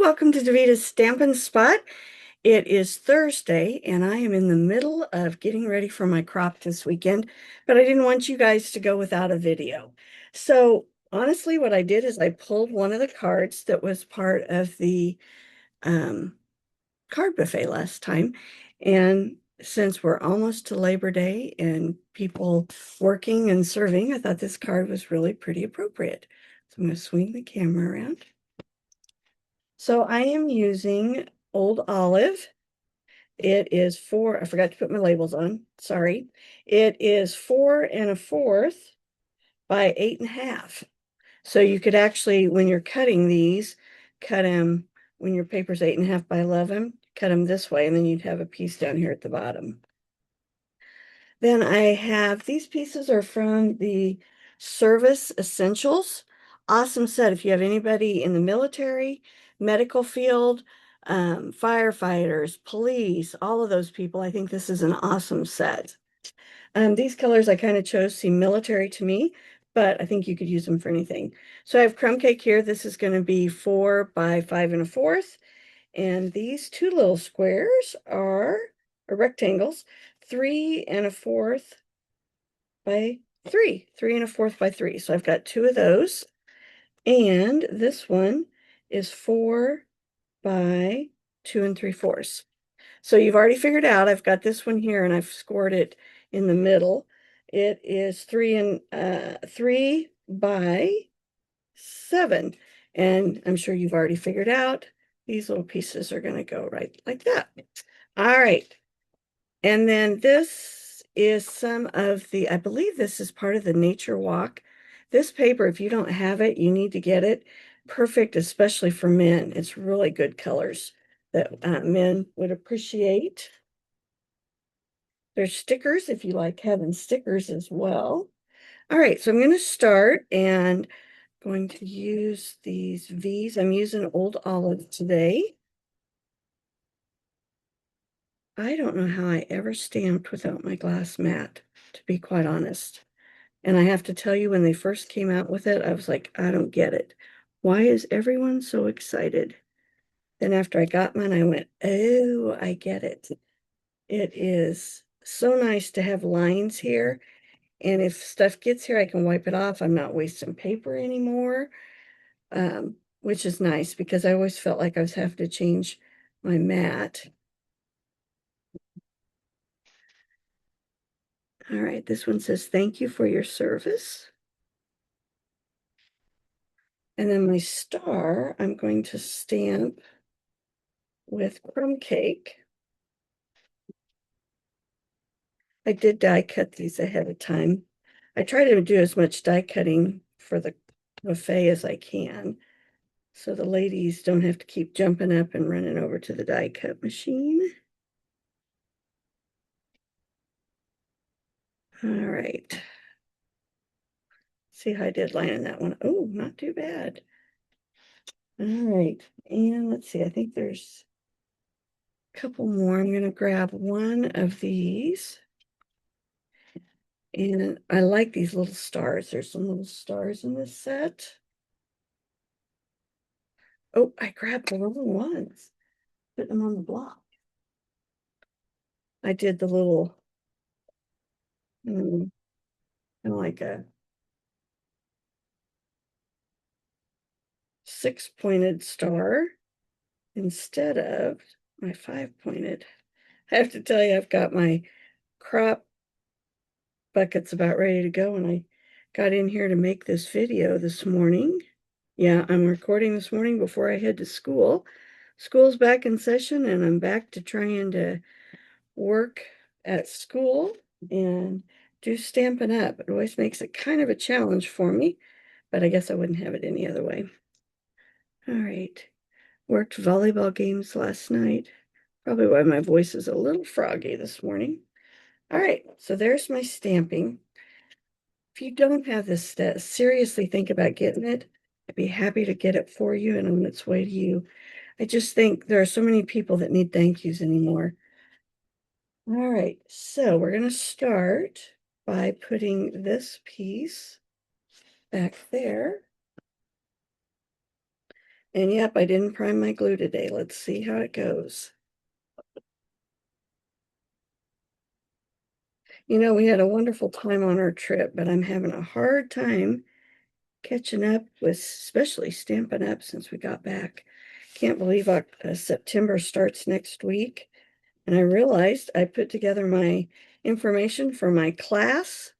welcome to Davita's Stampin' Spot. It is Thursday, and I am in the middle of getting ready for my crop this weekend, but I didn't want you guys to go without a video. So honestly, what I did is I pulled one of the cards that was part of the um, card buffet last time, and since we're almost to Labor Day and people working and serving, I thought this card was really pretty appropriate. So I'm going to swing the camera around. So I am using Old Olive. It is I forgot to put my labels on, sorry. It is 4 1/4 by 8 1/2. So you could actually, when you're cutting these, cut them, when your paper's 8 1/2 by 11, cut them this way, and then you'd have a piece down here at the bottom. Then I have, these pieces are from the Service Essentials. Awesome set if you have anybody in the military, medical field, firefighters, police, all of those people. I think this is an awesome set. These colors I kind of chose seem military to me, but I think you could use them for anything. So I have crumb cake here. This is going to be 4 by 5 1/4. And these two little squares are rectangles, 3 1/4 by 3, 3 1/4 by 3. So I've got two of those. And this one is 4 by 2 3/4. So you've already figured out, I've got this one here and I've scored it in the middle. It is 3 by 7. And I'm sure you've already figured out these little pieces are going to go right like that. All right. And then this is some of the, I believe this is part of the Nature Walk. This paper, if you don't have it, you need to get it. Perfect, especially for men. It's really good colors that men would appreciate. There's stickers if you like having stickers as well. All right, so I'm going to start and going to use these V's. I'm using Old Olive today. I don't know how I ever stamped without my glass mat, to be quite honest. And I have to tell you, when they first came out with it, I was like, I don't get it. Why is everyone so excited? Then after I got mine, I went, oh, I get it. It is so nice to have lines here. And if stuff gets here, I can wipe it off. I'm not wasting paper anymore, which is nice because I always felt like I was having to change my mat. All right, this one says, thank you for your service. And then my star, I'm going to stamp with crumb cake. I did die cut these ahead of time. I try to do as much die cutting for the buffet as I can, so the ladies don't have to keep jumping up and running over to the die cut machine. All right. See how I did lining that one. Oh, not too bad. All right. And let's see, I think there's a couple more. I'm going to grab one of these. And I like these little stars. There's some little stars in this set. Oh, I grabbed the wrong ones. Put them on the block. I did the little, kind of like a 6-pointed star instead of my 5-pointed. I have to tell you, I've got my crop buckets about ready to go, and I got in here to make this video this morning. Yeah, I'm recording this morning before I head to school. School's back in session, and I'm back to trying to work at school and do Stampin' Up. It always makes it kind of a challenge for me, but I guess I wouldn't have it any other way. All right. Worked volleyball games last night. Probably why my voice is a little froggy this morning. All right, so there's my stamping. If you don't have this set, seriously think about getting it. I'd be happy to get it for you and on its way to you. I just think there are so many people that need thank yous anymore. All right, so we're going to start by putting this piece back there. And yep, I didn't prime my glue today. Let's see how it goes. You know, we had a wonderful time on our trip, but I'm having a hard time catching up with, especially Stampin' Up since we got back. Can't believe September starts next week. And I realized I put together my information for my class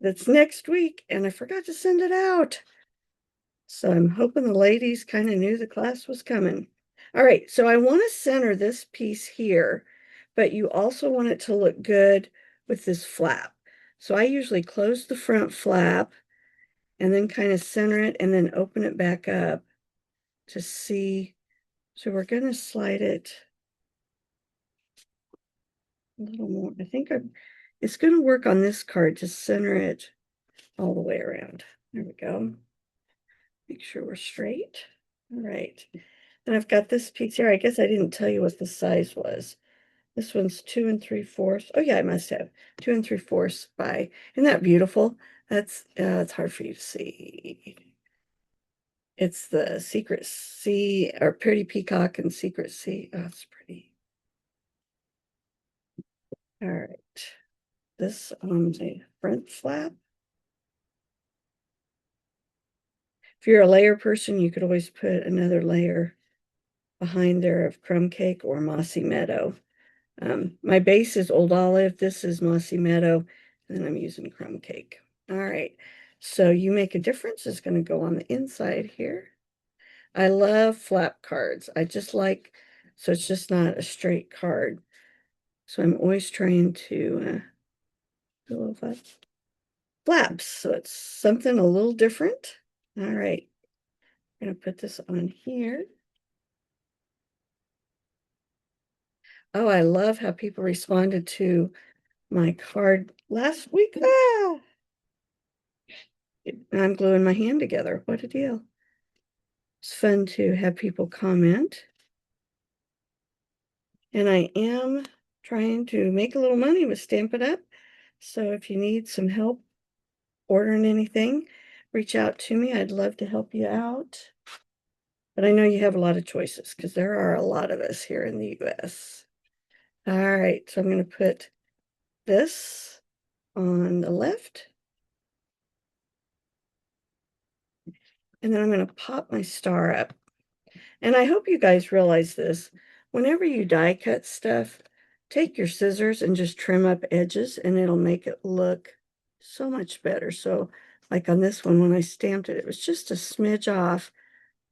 that's next week, and I forgot to send it out. So I'm hoping the ladies kind of knew the class was coming. All right, so I want to center this piece here, but you also want it to look good with this flap. So I usually close the front flap and then kind of center it and then open it back up to see. So we're going to slide it a little more. It's going to work on this card to center it all the way around. There we go. Make sure we're straight. All right. And I've got this piece here. I guess I didn't tell you what the size was. This one's 2 3/4. Oh yeah, I must have 2 3/4 by. Isn't that beautiful? That's it's hard for you to see. It's the Secret Sea or Pretty Peacock and Secret Sea. Oh, it's pretty. All right. This on the front flap. If you're a layer person, you could always put another layer behind there of crumb cake or mossy meadow. My base is Old Olive. This is Mossy Meadow. And then I'm using crumb cake. All right. So You Make a Difference is going to go on the inside here. I love flap cards. I just like, so it's just not a straight card. So I'm always trying to do a little flaps. So it's something a little different. All right. I'm going to put this on here. Oh, I love how people responded to my card last week. Ah! I'm gluing my hand together. What a deal. It's fun to have people comment. And I am trying to make a little money with Stampin' Up. So if you need some help ordering anything, reach out to me. I'd love to help you out. But I know you have a lot of choices because there are a lot of us here in the US. All right, so I'm going to put this on the left. And then I'm going to pop my star up. And I hope you guys realize this. Whenever you die cut stuff, take your scissors and just trim up edges and it'll make it look so much better. So like on this one, when I stamped it, it was just a smidge off.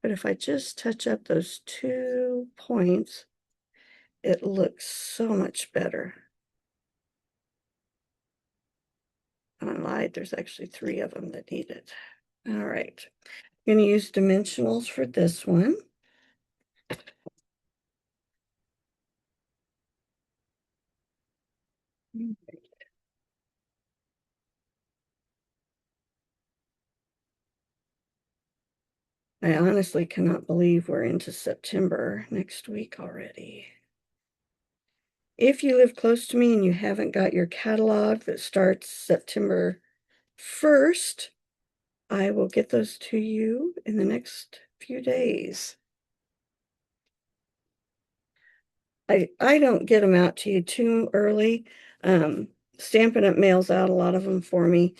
But if I just touch up those 2 points, it looks so much better. I lied, there's actually 3 of them that need it. All right, I'm going to use dimensionals for this one. I honestly cannot believe we're into September next week already. If you live close to me and you haven't got your catalog that starts September 1st, I will get those to you in the next few days. I don't get them out to you too early. Stampin' Up mails out a lot of them for me.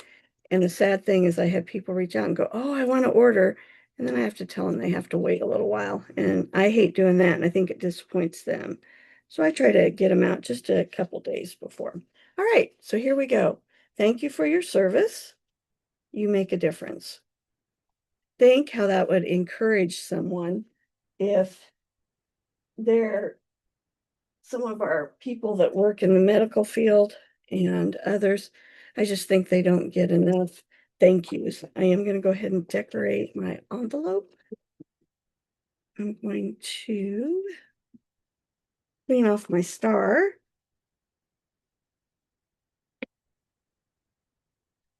And the sad thing is I have people reach out and go, oh, I want to order. And then I have to tell them they have to wait a little while. And I hate doing that. And I think it disappoints them. So I try to get them out just a couple days before. All right. So here we go. Thank you for your service. You make a difference. Think how that would encourage someone if they're some of our people that work in the medical field and others. I just think they don't get enough thank yous. I am going to go ahead and decorate my envelope. I'm going to clean off my star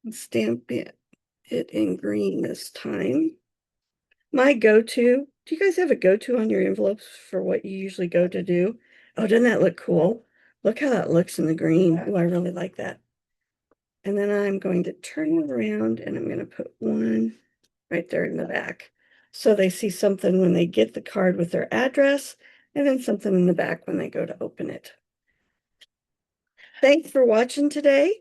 and stamp it in green this time. My go-to, do you guys have a go-to on your envelopes for what you usually go to do? Oh, doesn't that look cool? Look how that looks in the green. Oh, I really like that. And then I'm going to turn it around and I'm going to put one right there in the back. So they see something when they get the card with their address, and then something in the back when they go to open it. Thanks for watching today.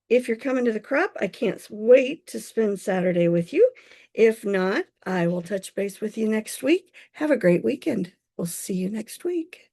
If you're coming to the crop, I can't wait to spend Saturday with you. If not, I will touch base with you next week. Have a great weekend. We'll see you next week.